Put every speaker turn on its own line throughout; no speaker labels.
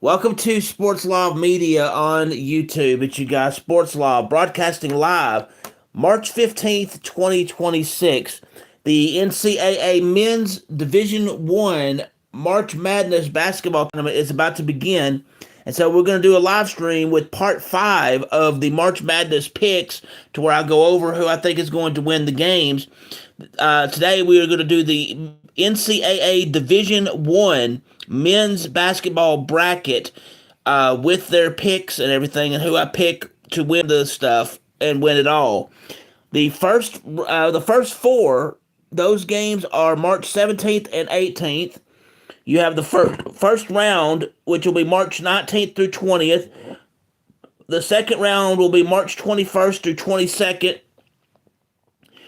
Welcome to Sports Law Media on YouTube. It's you guys, Sports Law, broadcasting live March 15th, 2026. The NCAA Men's Division One March Madness basketball tournament is about to begin. And so we're going to do a live stream with part 5 of the March Madness picks to where I go over who I think is going to win the games. Today we are going to do the NCAA Division One men's basketball bracket with their picks and everything, and who I pick to win the stuff and win it all. The first four those games are March 17th and 18th. You have the first round, which will be March 19th through 20th. The second round will be March 21st through 22nd.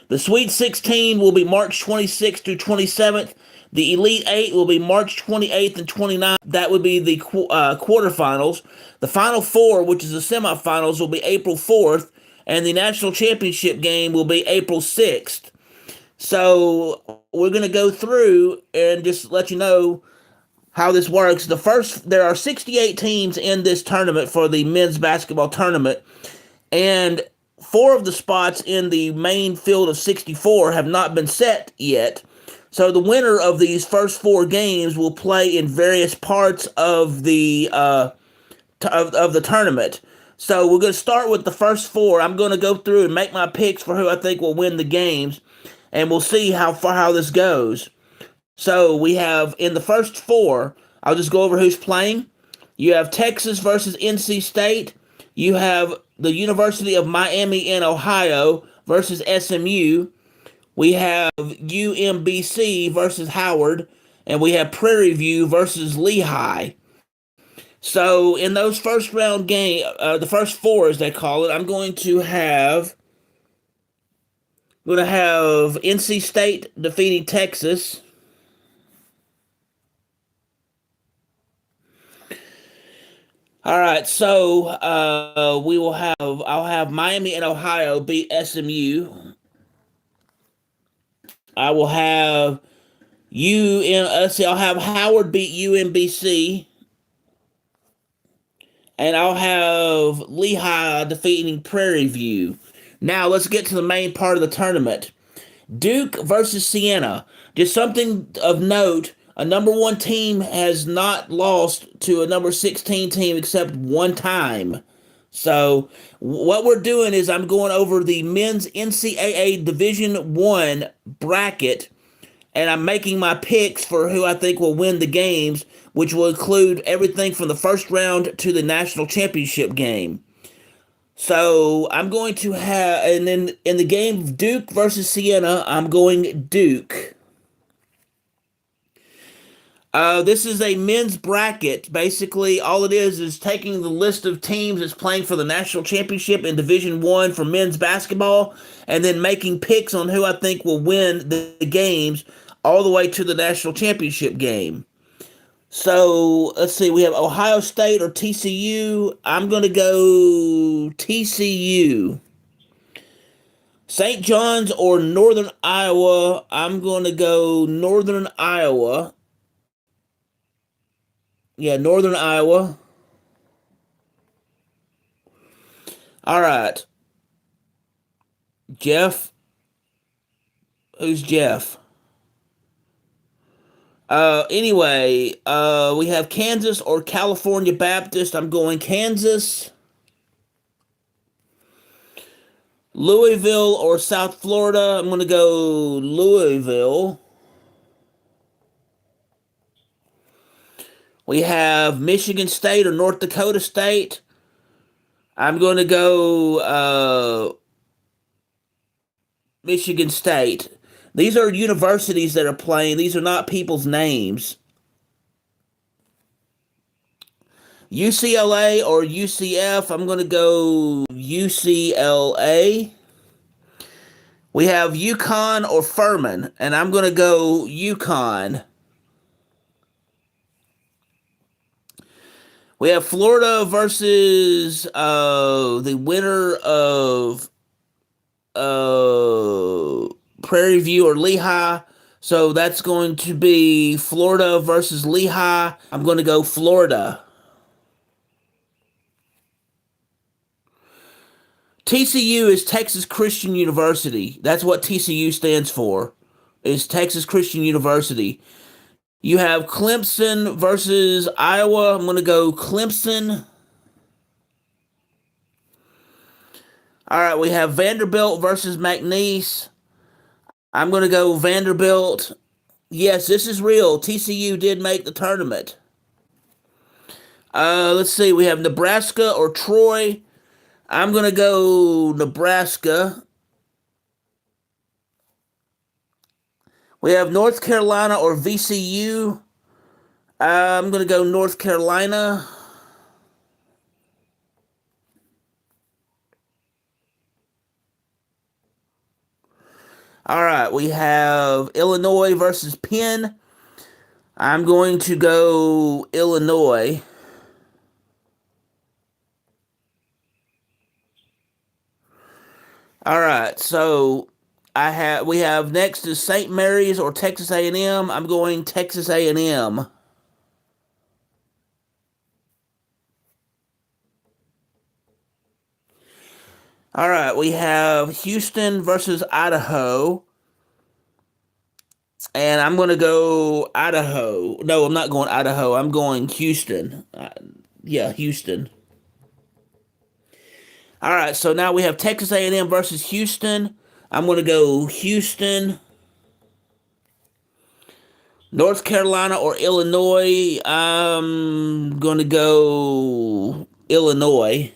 The Sweet 16 will be March 26th through 27th. The Elite 8 will be March 28th and 29th. That would be the quarterfinals. The Final Four, which is the semifinals, will be April 4th. And the National Championship game will be April 6th. So we're going to go through and just let you know how this works. There are 68 teams in this tournament for the men's basketball tournament. And 4 of the spots in the main field of 64 have not been set yet. So the winner of these first 4 games will play in various parts of the of the tournament. So we're going to start with the first 4. I'm going to go through and make my picks for who I think will win the games, and we'll see how this goes. So we have in the first 4, I'll just go over who's playing. You have Texas versus NC State. You have the University of Miami in Ohio versus SMU. We have UMBC versus Howard, and we have Prairie View versus Lehigh. So in those first round game, the first 4 as they call it, I'm going to have NC State defeating Texas. All right, so I'll have Miami and Ohio beat SMU. I will have I'll have Howard beat UMBC. And I'll have Lehigh defeating Prairie View. Now let's get to the main part of the tournament. Duke versus Siena. Just something of note, a number 1 team has not lost to a number 16 team except one time. So what we're doing is I'm going over the men's NCAA Division 1 bracket, and I'm making my picks for who I think will win the games, which will include everything from the first round to the national championship game. So I'm going to have, and then in the game of Duke versus Siena, I'm going Duke. This is a men's bracket. Basically, all it is taking the list of teams that's playing for the national championship in Division 1 for men's basketball, and then making picks on who I think will win the games all the way to the national championship game. So, let's see, we have Ohio State or TCU. I'm going to go TCU. St. John's or Northern Iowa. I'm going to go Northern Iowa. Yeah, Northern Iowa. All right. Jeff. Who's Jeff? Anyway, we have Kansas or California Baptist. I'm going Kansas. Louisville or South Florida. I'm going to go Louisville. We have Michigan State or North Dakota State. I'm going to go Michigan State. These are universities that are playing. These are not people's names. UCLA or UCF. I'm going to go UCLA. We have UConn or Furman, and I'm going to go UConn. We have Florida versus the winner of Prairie View or Lehigh. So that's going to be Florida versus Lehigh. I'm going to go Florida. TCU is Texas Christian University. That's what TCU stands for. Is Texas Christian University. You have Clemson versus Iowa. I'm going to go Clemson. All right, we have Vanderbilt versus McNeese. I'm going to go Vanderbilt. Yes, this is real. TCU did make the tournament. Let's see. We have Nebraska or Troy. I'm going to go Nebraska. We have North Carolina or VCU. I'm going to go North Carolina. All right, we have Illinois versus Penn. I'm going to go Illinois. All right, so we have next is St. Mary's or Texas A&M. I'm going Texas A&M. All right, we have Houston versus Idaho. And I'm going to go Idaho. No, I'm not going Idaho. I'm going Houston. Yeah, Houston. All right, so now we have Texas A&M versus Houston. I'm going to go Houston. North Carolina or Illinois. I'm going to go Illinois.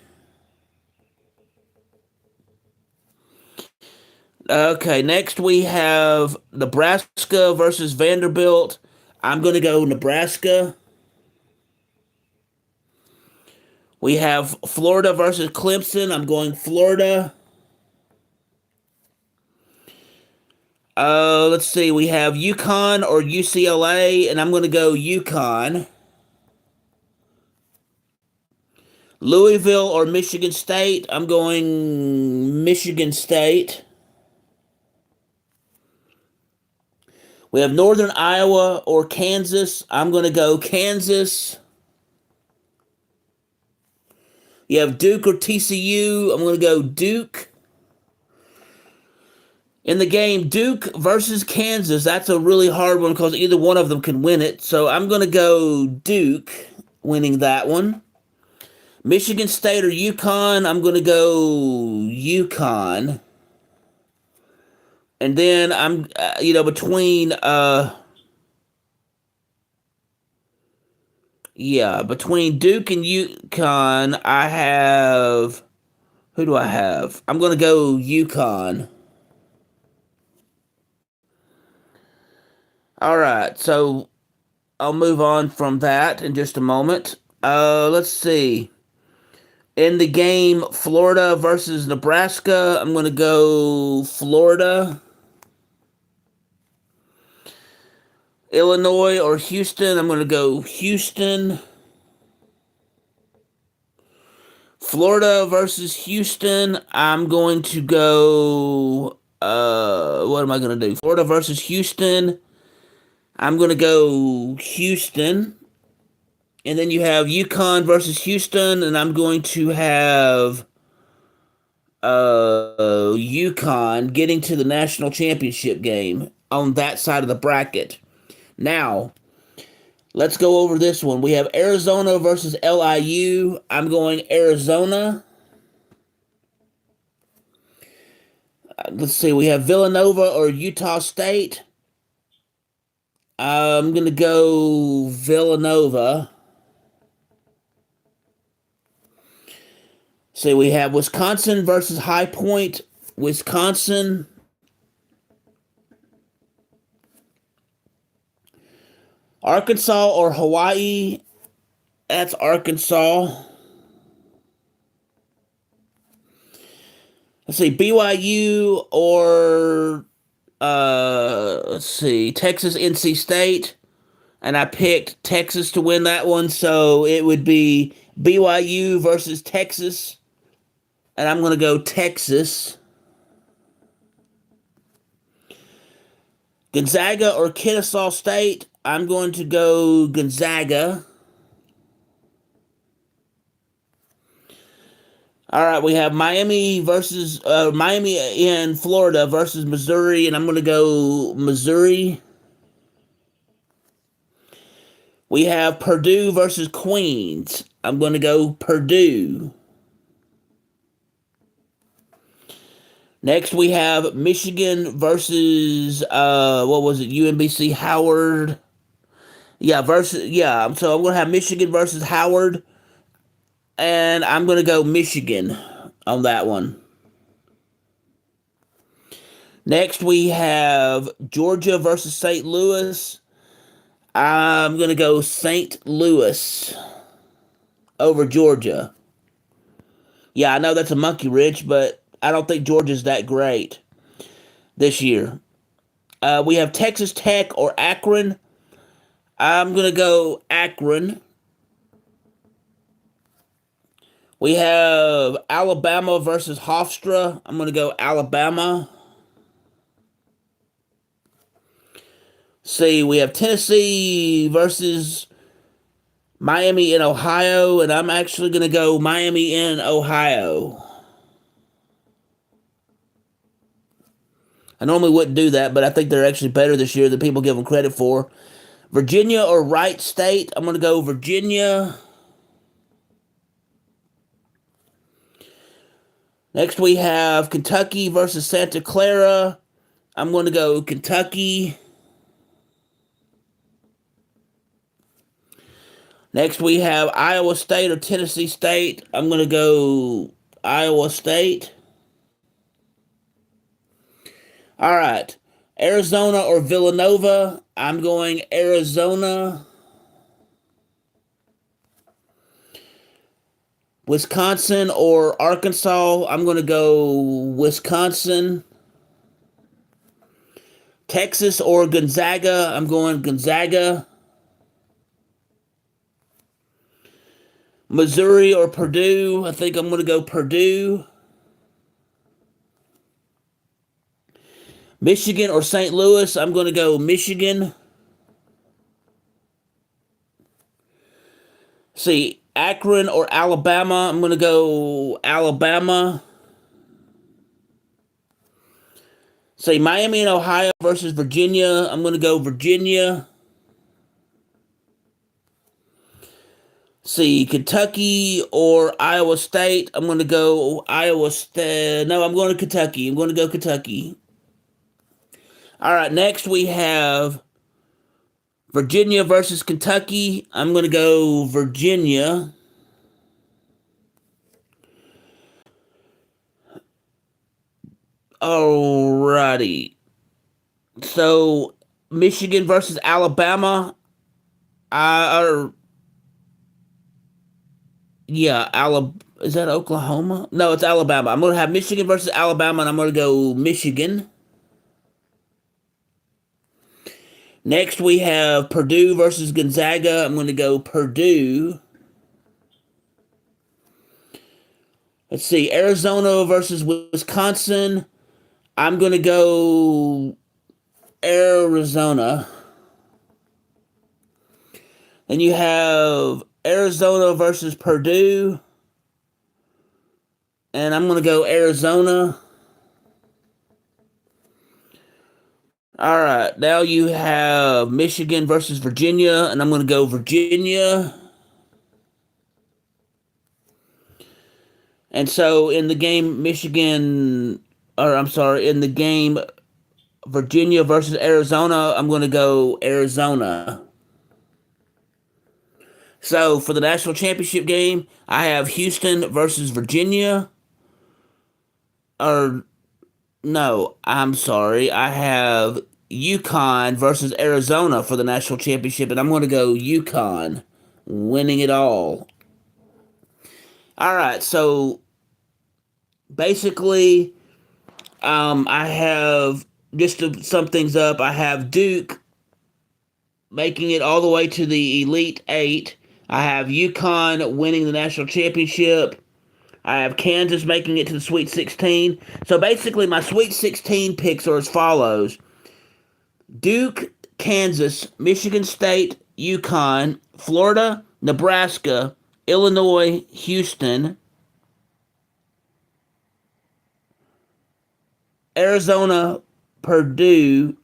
Okay, next we have Nebraska versus Vanderbilt. I'm going to go Nebraska. We have Florida versus Clemson. I'm going Florida. Let's see. We have UConn or UCLA, and I'm going to go UConn. Louisville or Michigan State. I'm going Michigan State. We have Northern Iowa or Kansas. I'm going to go Kansas. You have Duke or TCU. I'm going to go Duke. In the game, Duke versus Kansas, that's a really hard one because either one of them can win it. So I'm going to go Duke winning that one. Michigan State or UConn, I'm going to go UConn. And then between between Duke and UConn, who do I have? I'm going to go UConn. All right, so I'll move on from that in just a moment. Let's see. In the game, Florida versus Nebraska, I'm going to go Florida. Illinois or Houston, I'm going to go Houston. Florida versus Houston, I'm going to go. What am I going to do? Florida versus Houston, I'm going to go Houston. And then you have UConn versus Houston, and I'm going to have UConn getting to the national championship game on that side of the bracket. Now, let's go over this one. We have Arizona versus LIU. I'm going Arizona. Let's see. We have Villanova or Utah State. I'm going to go Villanova. So we have Wisconsin versus High Point. Wisconsin. Arkansas or Hawaii. That's Arkansas. Let's see, BYU or let's see, Texas NC State. And I picked Texas to win that one, so it would be BYU versus Texas. And I'm going to go Texas. Gonzaga or Kennesaw State. I'm going to go Gonzaga. All right, we have Miami in Florida versus Missouri, and I'm going to go Missouri. We have Purdue versus Queens. I'm going to go Purdue. Next, we have Michigan versus what was it? UMBC Howard. So I'm going to have Michigan versus Howard, and I'm going to go Michigan on that one. Next, we have Georgia versus St. Louis. I'm going to go St. Louis over Georgia. Yeah, I know that's a monkey wrench, but I don't think Georgia's that great this year. We have Texas Tech or Akron. I'm going to go Akron. We have Alabama versus Hofstra. I'm going to go Alabama. See, we have Tennessee versus Miami in Ohio, and I'm actually going to go Miami in Ohio. I normally wouldn't do that, but I think they're actually better this year than people give them credit for. Virginia or Wright State. I'm going to go Virginia. Next, we have Kentucky versus Santa Clara. I'm going to go Kentucky. Next, we have Iowa State or Tennessee State. I'm going to go Iowa State. All right. Arizona or Villanova. I'm going Arizona. Wisconsin or Arkansas. I'm going to go Wisconsin. Texas or Gonzaga. I'm going Gonzaga. Missouri or Purdue. I think I'm going to go Purdue. Michigan or St. Louis. I'm going to go Michigan. See, Akron or Alabama. I'm going to go Alabama. Say Miami and Ohio versus Virginia. I'm going to go Virginia. See, Kentucky or Iowa State. I'm going to go Iowa State. No, I'm going to Kentucky. I'm going to go Kentucky. All right, next we have Virginia versus Kentucky. I'm going to go Virginia. Alrighty. So, Michigan versus Alabama. Or yeah, is that Oklahoma? No, it's Alabama. I'm going to have Michigan versus Alabama, and I'm going to go Michigan. Next, we have Purdue versus Gonzaga. I'm going to go Purdue. Let's see, Arizona versus Wisconsin. I'm going to go Arizona. Then you have Arizona versus Purdue. And I'm going to go Arizona. All right, now you have Michigan versus Virginia, and I'm going to go Virginia. And so in the game, in the game Virginia versus Arizona, I'm going to go Arizona. So for the national championship game, I have Houston versus Virginia. Or, no, I'm sorry. I have UConn versus Arizona for the national championship, and I'm going to go UConn, winning it all. All right, so basically, I have, just to sum things up, I have Duke making it all the way to the Elite Eight. I have UConn winning the national championship. I have Kansas making it to the Sweet 16. So basically, my Sweet 16 picks are as follows: Duke, Kansas, Michigan State, UConn, Florida, Nebraska, Illinois, Houston, Arizona, Purdue,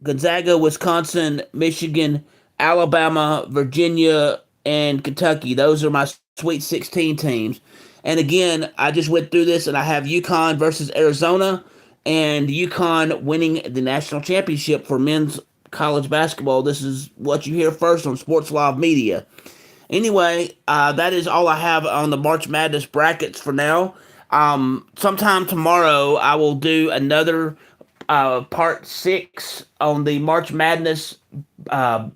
Gonzaga, Wisconsin, Michigan, Alabama, Virginia, and Kentucky. Those are my Sweet 16 teams. And again, I just went through this and I have UConn versus Arizona and UConn winning the national championship for men's college basketball. This is what you hear first on Sports Live Media. Anyway, that is all I have on the March Madness brackets for now. Sometime tomorrow, I will do another part six on the March Madness uh,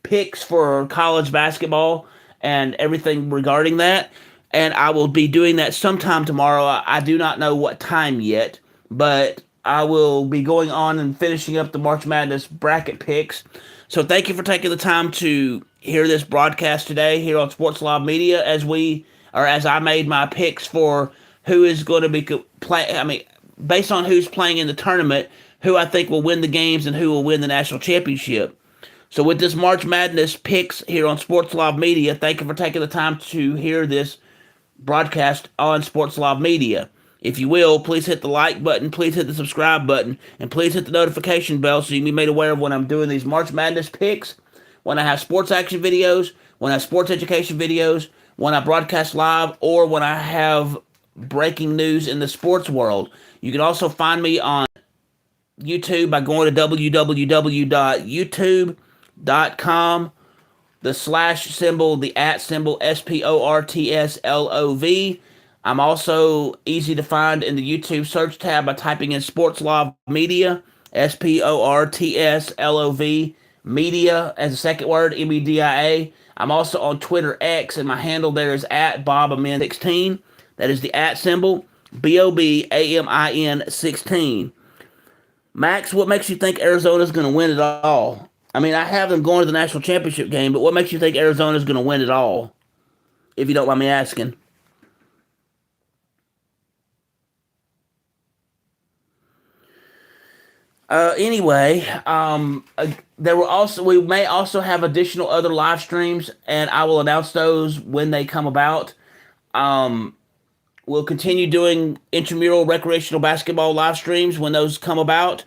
picks for college basketball and everything regarding that. And I will be doing that sometime tomorrow. I do not know what time yet, but I will be going on and finishing up the March Madness bracket picks. So thank you for taking the time to hear this broadcast today here on Sports Live Media as I made my picks for who is going to be play. I mean, based on who's playing in the tournament, who I think will win the games and who will win the national championship. So with this March Madness picks here on Sports Live Media, thank you for taking the time to hear this broadcast on Sports Live Media. If you will, please hit the like button, please hit the subscribe button, and please hit the notification bell so you can be made aware of when I'm doing these March Madness picks, when I have sports action videos, when I have sports education videos, when I broadcast live, or when I have breaking news in the sports world. You can also find me on YouTube by going to www.youtube.com, the slash symbol, the at symbol, SPORTSLOV. I'm also easy to find in the YouTube search tab by typing in Sports Live Media, SPORTSLOV, media as a second word, MEDIA. I'm also on Twitter X, and my handle there is at BobAmin16. That is the at symbol, BOBAMIN 16. Max, what makes you think Arizona's going to win it all? I mean, I have them going to the national championship game, but what makes you think Arizona's going to win it all? If you don't mind me asking. Anyway, we may also have additional other live streams, and I will announce those when they come about. Um, we'll continue doing intramural recreational basketball live streams when those come about.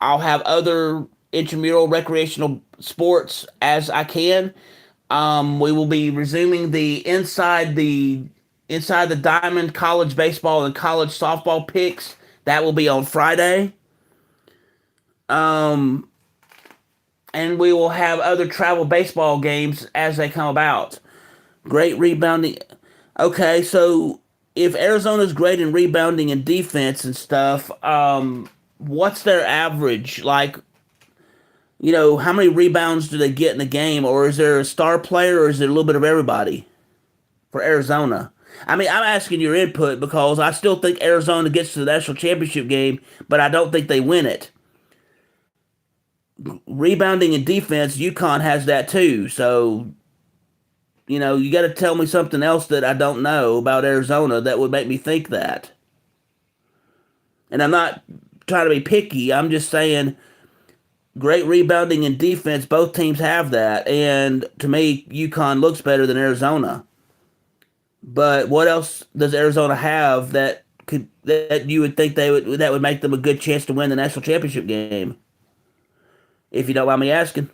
I'll have other intramural recreational sports as I can. We will be resuming the inside the diamond college baseball and college softball picks. That will be on Friday. Um, and we will have other travel baseball games as they come about. Great rebounding. Okay, so if Arizona's great in rebounding and defense and stuff, what's their average? Like, how many rebounds do they get in the game? Or is there a star player or is it a little bit of everybody for Arizona? I mean, I'm asking your input because I still think Arizona gets to the national championship game, but I don't think they win it. Rebounding and defense, UConn has that too. So, you got to tell me something else that I don't know about Arizona that would make me think that. And I'm not trying to be picky. I'm just saying great rebounding and defense, both teams have that. And to me, UConn looks better than Arizona. But what else does Arizona have that you would think that would make them a good chance to win the national championship game? If you don't mind me asking.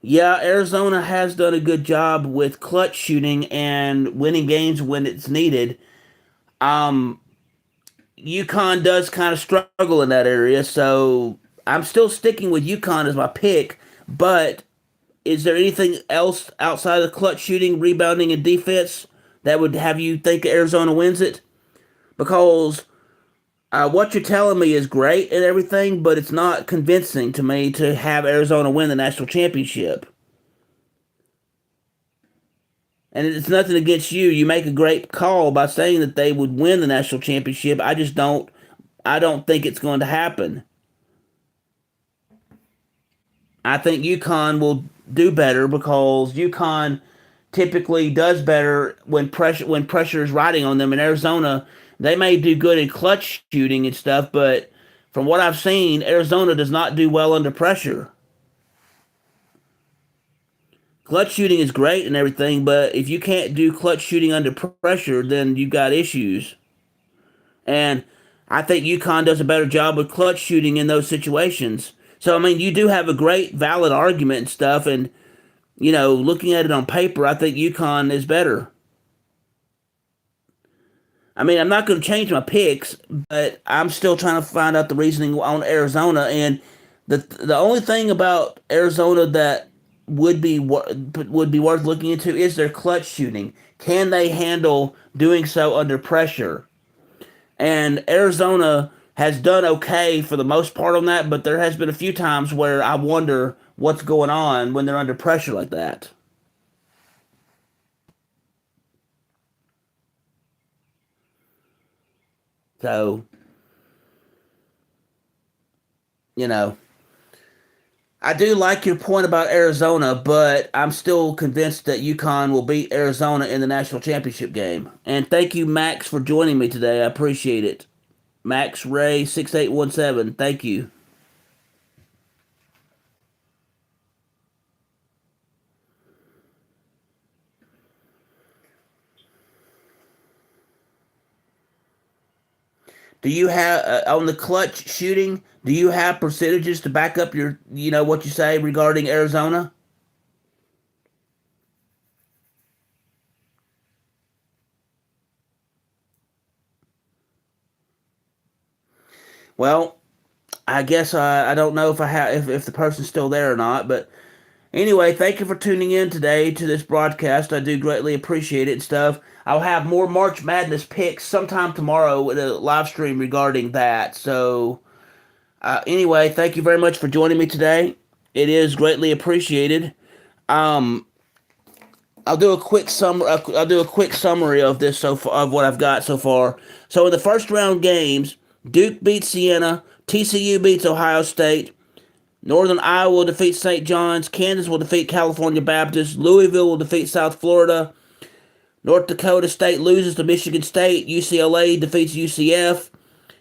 Yeah, Arizona has done a good job with clutch shooting and winning games when it's needed. Um, UConn does kind of struggle in that area, so I'm still sticking with UConn as my pick. But is there anything else outside of clutch shooting, rebounding, and defense that would have you think Arizona wins it? Because what you're telling me is great and everything, but it's not convincing to me to have Arizona win the national championship. And it's nothing against you. You make a great call by saying that they would win the national championship. I don't think it's going to happen. I think UConn will do better because UConn typically does better when pressure is riding on them. In Arizona, they may do good in clutch shooting and stuff, but from what I've seen, Arizona does not do well under pressure. Clutch shooting is great and everything, but if you can't do clutch shooting under pressure, then you've got issues. And I think UConn does a better job with clutch shooting in those situations. So I mean, you do have a great valid argument and stuff, and looking at it on paper, I think UConn is better. I mean, I'm not going to change my picks, but I'm still trying to find out the reasoning on Arizona. And the only thing about Arizona that would be worth looking into is their clutch shooting. Can they handle doing so under pressure? And Arizona has done okay for the most part on that, but there has been a few times where I wonder what's going on when they're under pressure like that. So, you know, I do like your point about Arizona, but I'm still convinced that UConn will beat Arizona in the national championship game. And thank you, Max, for joining me today. I appreciate it. Max Ray 6817. Thank you. Do you have on the clutch shooting? Do you have percentages to back up your, what you say regarding Arizona? Well, I guess I don't know if I have if the person's still there or not, but anyway, thank you for tuning in today to this broadcast. I do greatly appreciate it and stuff. I'll have more March Madness picks sometime tomorrow with a live stream regarding that. So, anyway, thank you very much for joining me today. It is greatly appreciated. Um, I'll do a quick I'll do a quick summary of this so far, of what I've got so far. So in the first round games, Duke beats Siena, TCU beats Ohio State, Northern Iowa will defeat St. John's, Kansas will defeat California Baptist, Louisville will defeat South Florida, North Dakota State loses to Michigan State, UCLA defeats UCF,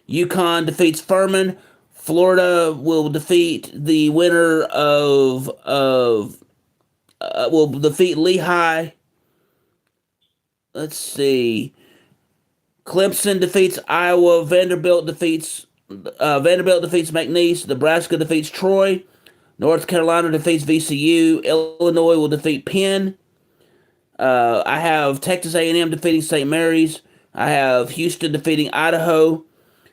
UConn defeats Furman, Florida will defeat the winner of will defeat Lehigh. Let's see. Clemson defeats Iowa. Vanderbilt defeats McNeese. Nebraska defeats Troy. North Carolina defeats VCU. Illinois will defeat Penn. I have Texas A&M defeating St. Mary's. I have Houston defeating Idaho.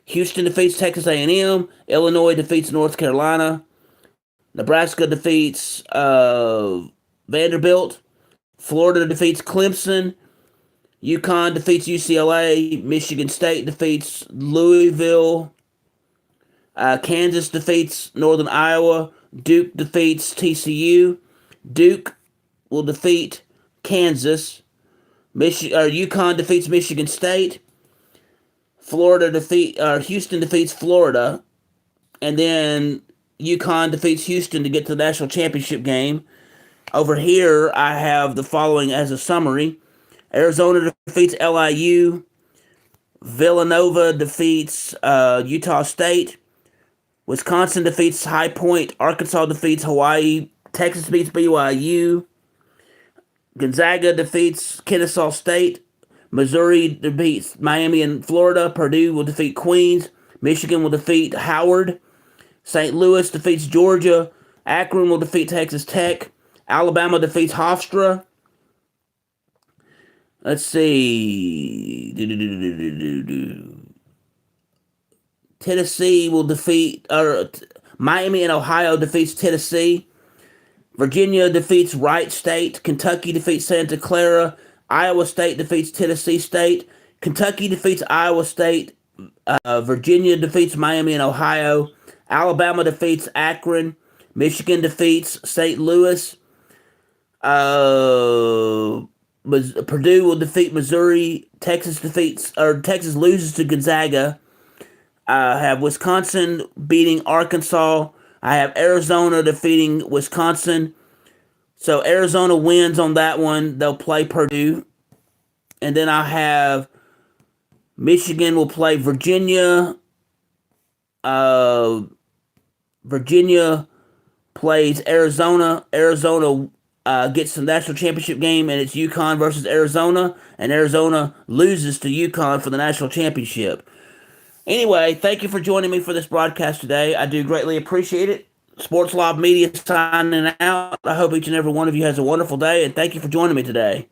Houston defeats Texas A&M. Illinois defeats North Carolina. Nebraska defeats Vanderbilt. Florida defeats Clemson. UConn defeats UCLA. Michigan State defeats Louisville. Kansas defeats Northern Iowa. Duke defeats TCU. Duke will defeat Kansas. UConn defeats Michigan State. Houston defeats Florida, and then UConn defeats Houston to get to the national championship game. Over here, I have the following as a summary: Arizona defeats LIU. Villanova defeats Utah State. Wisconsin defeats High Point. Arkansas defeats Hawaii. Texas beats BYU. Gonzaga defeats Kennesaw State. Missouri defeats Miami and Florida. Purdue will defeat Queens. Michigan will defeat Howard. St. Louis defeats Georgia. Akron will defeat Texas Tech. Alabama defeats Hofstra. Let's see. Tennessee will defeat, or Miami and Ohio defeats Tennessee. Virginia defeats Wright State. Kentucky defeats Santa Clara. Iowa State defeats Tennessee State. Kentucky defeats Iowa State. Virginia defeats Miami and Ohio. Alabama defeats Akron. Michigan defeats St. Louis. Purdue will defeat Missouri. Texas loses to Gonzaga. I have Wisconsin beating Arkansas. I have Arizona defeating Wisconsin. So Arizona wins on that one. They'll play Purdue. And then I have Michigan will play Virginia. Uh, Virginia plays Arizona. Arizona gets the national championship game, and it's UConn versus Arizona. And Arizona loses to UConn for the national championship. Anyway, thank you for joining me for this broadcast today. I do greatly appreciate it. Sports Lob Media signing out. I hope each and every one of you has a wonderful day, and thank you for joining me today.